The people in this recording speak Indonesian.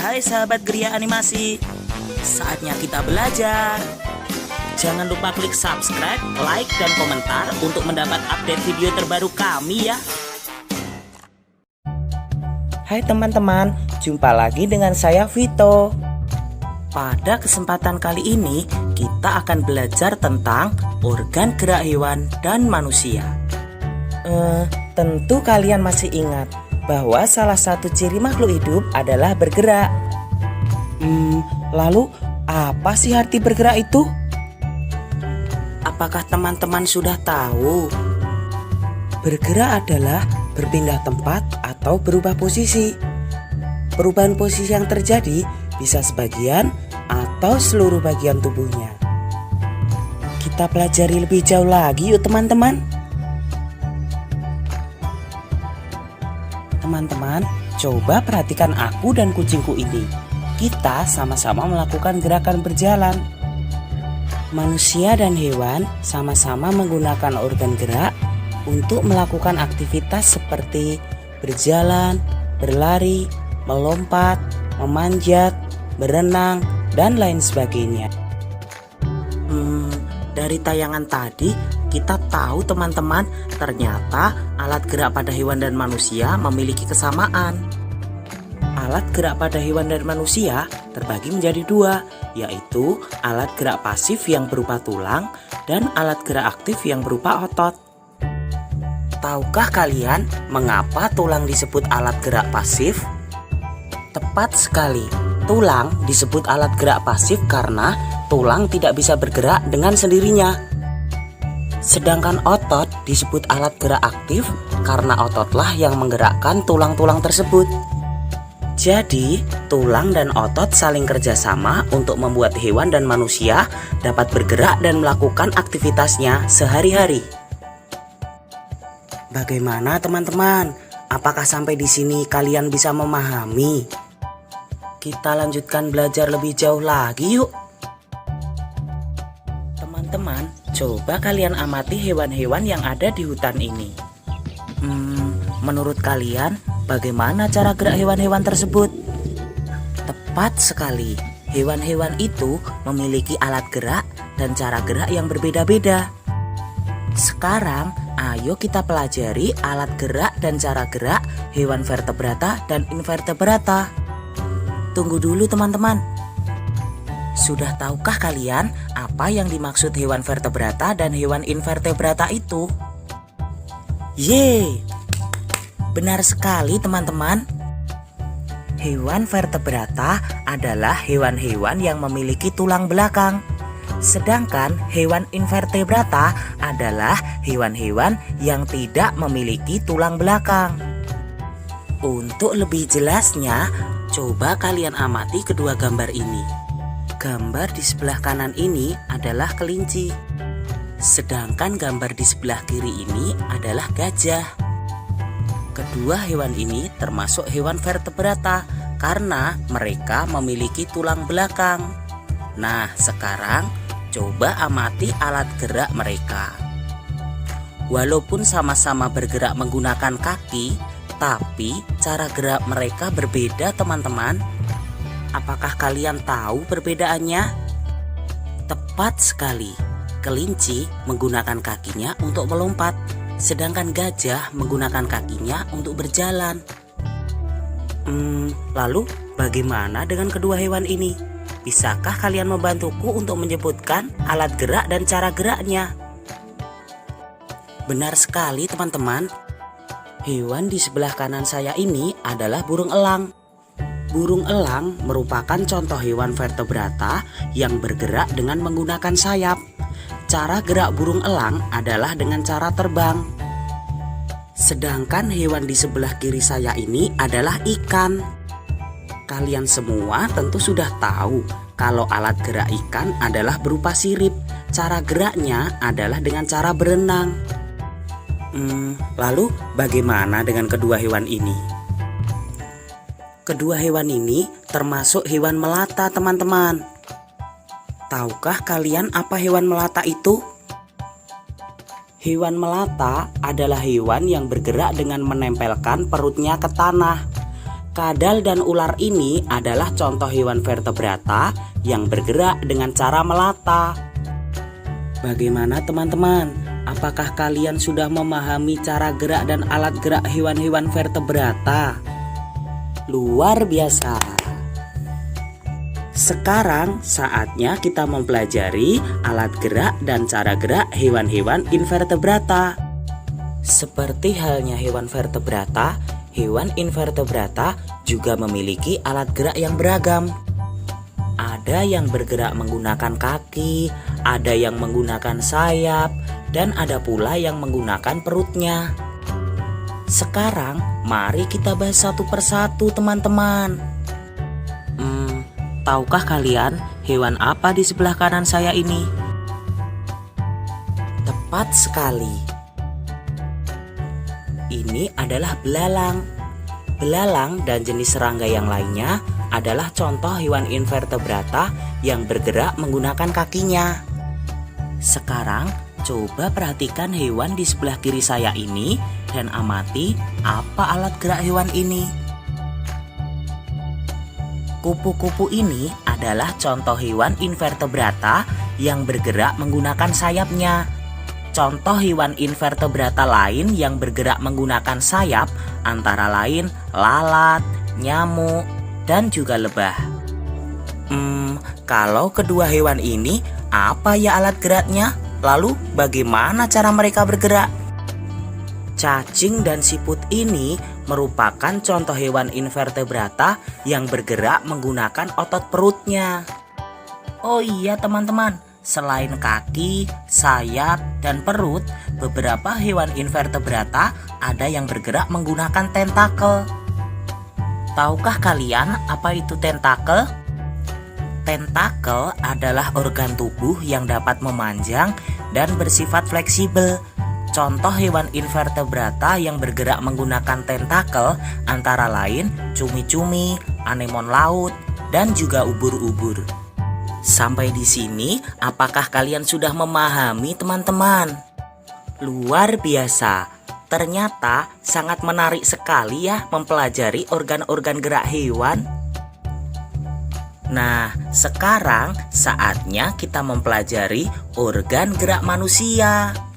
Hai sahabat Gria Animasi, saatnya kita belajar. Jangan lupa klik subscribe, like, dan komentar untuk mendapat update video terbaru kami ya. Hai teman-teman, jumpa lagi dengan saya Vito. Pada kesempatan kali ini kita akan belajar tentang organ gerak hewan dan manusia. Tentu kalian masih ingat bahwa salah satu ciri makhluk hidup adalah bergerak. Lalu apa sih arti bergerak itu? Apakah teman-teman sudah tahu? Bergerak adalah berpindah tempat atau berubah posisi. Perubahan posisi yang terjadi bisa sebagian atau seluruh bagian tubuhnya. Kita pelajari lebih jauh lagi yuk teman-teman. Teman-teman, coba perhatikan aku dan kucingku ini. Kita sama-sama melakukan gerakan berjalan. Manusia dan hewan sama-sama menggunakan organ gerak untuk melakukan aktivitas seperti berjalan, berlari, melompat, memanjat, berenang, dan lain sebagainya. Dari tayangan tadi kita tahu teman-teman, ternyata alat gerak pada hewan dan manusia memiliki kesamaan. Alat gerak pada hewan dan manusia terbagi menjadi dua, yaitu alat gerak pasif yang berupa tulang dan alat gerak aktif yang berupa otot. Tahukah kalian mengapa tulang disebut alat gerak pasif? Tepat sekali, tulang disebut alat gerak pasif karena tulang tidak bisa bergerak dengan sendirinya. Sedangkan otot disebut alat gerak aktif karena ototlah yang menggerakkan tulang-tulang tersebut. Jadi, tulang dan otot saling kerjasama untuk membuat hewan dan manusia dapat bergerak dan melakukan aktivitasnya sehari-hari. Bagaimana teman-teman? Apakah sampai di sini kalian bisa memahami? Kita lanjutkan belajar lebih jauh lagi yuk. Teman-teman, coba kalian amati hewan-hewan yang ada di hutan ini. Menurut kalian, bagaimana cara gerak hewan-hewan tersebut? Tepat sekali, hewan-hewan itu memiliki alat gerak dan cara gerak yang berbeda-beda. Sekarang, ayo kita pelajari alat gerak dan cara gerak hewan vertebrata dan invertebrata. Tunggu dulu teman-teman. Sudah tahukah kalian apa yang dimaksud hewan vertebrata dan hewan invertebrata itu? Yeay! Benar sekali teman-teman. Hewan vertebrata adalah hewan-hewan yang memiliki tulang belakang. Sedangkan hewan invertebrata adalah hewan-hewan yang tidak memiliki tulang belakang. Untuk lebih jelasnya, coba kalian amati kedua gambar ini. Gambar di sebelah kanan ini adalah kelinci. Sedangkan gambar di sebelah kiri ini adalah gajah. Kedua hewan ini termasuk hewan vertebrata karena mereka memiliki tulang belakang. Nah, sekarang coba amati alat gerak mereka. Walaupun sama-sama bergerak menggunakan kaki, tapi cara gerak mereka berbeda teman-teman. Apakah kalian tahu perbedaannya? Tepat sekali, kelinci menggunakan kakinya untuk melompat, sedangkan gajah menggunakan kakinya untuk berjalan. Lalu bagaimana dengan kedua hewan ini? Bisakah kalian membantuku untuk menyebutkan alat gerak dan cara geraknya? Benar sekali teman-teman. Hewan di sebelah kanan saya ini adalah burung elang. Burung elang merupakan contoh hewan vertebrata yang bergerak dengan menggunakan sayap. Cara gerak burung elang adalah dengan cara terbang. Sedangkan hewan di sebelah kiri saya ini adalah ikan. Kalian semua tentu sudah tahu kalau alat gerak ikan adalah berupa sirip. Cara geraknya adalah dengan cara berenang. Lalu bagaimana dengan kedua hewan ini? Kedua hewan ini termasuk hewan melata teman-teman. Tahukah kalian apa hewan melata itu? Hewan melata adalah hewan yang bergerak dengan menempelkan perutnya ke tanah. Kadal dan ular ini adalah contoh hewan vertebrata yang bergerak dengan cara melata. Bagaimana teman-teman? Apakah kalian sudah memahami cara gerak dan alat gerak hewan-hewan vertebrata? Luar biasa. Sekarang saatnya kita mempelajari alat gerak dan cara gerak hewan-hewan invertebrata. Seperti halnya hewan vertebrata, hewan invertebrata juga memiliki alat gerak yang beragam. Ada yang bergerak menggunakan kaki, ada yang menggunakan sayap, dan ada pula yang menggunakan perutnya. Sekarang mari kita bahas satu persatu teman-teman. Tahukah kalian hewan apa di sebelah kanan saya ini? Tepat sekali. Ini adalah belalang. Belalang dan jenis serangga yang lainnya adalah contoh hewan invertebrata yang bergerak menggunakan kakinya. Sekarang coba perhatikan hewan di sebelah kiri saya ini dan amati apa alat gerak hewan ini. Kupu-kupu ini adalah contoh hewan invertebrata yang bergerak menggunakan sayapnya. Contoh hewan invertebrata lain yang bergerak menggunakan sayap antara lain lalat, nyamuk, dan juga lebah. Kalau kedua hewan ini, apa ya alat geraknya? Lalu bagaimana cara mereka bergerak? Cacing dan siput ini merupakan contoh hewan invertebrata yang bergerak menggunakan otot perutnya. Oh iya teman-teman, selain kaki, sayap, dan perut, beberapa hewan invertebrata ada yang bergerak menggunakan tentakel. Tahukah kalian apa itu tentakel? Tentakel adalah organ tubuh yang dapat memanjang dan bersifat fleksibel. Contoh hewan invertebrata yang bergerak menggunakan tentakel antara lain cumi-cumi, anemon laut, dan juga ubur-ubur. Sampai di sini, apakah kalian sudah memahami teman-teman? Luar biasa. Ternyata sangat menarik sekali ya mempelajari organ-organ gerak hewan. Nah, sekarang saatnya kita mempelajari organ gerak manusia.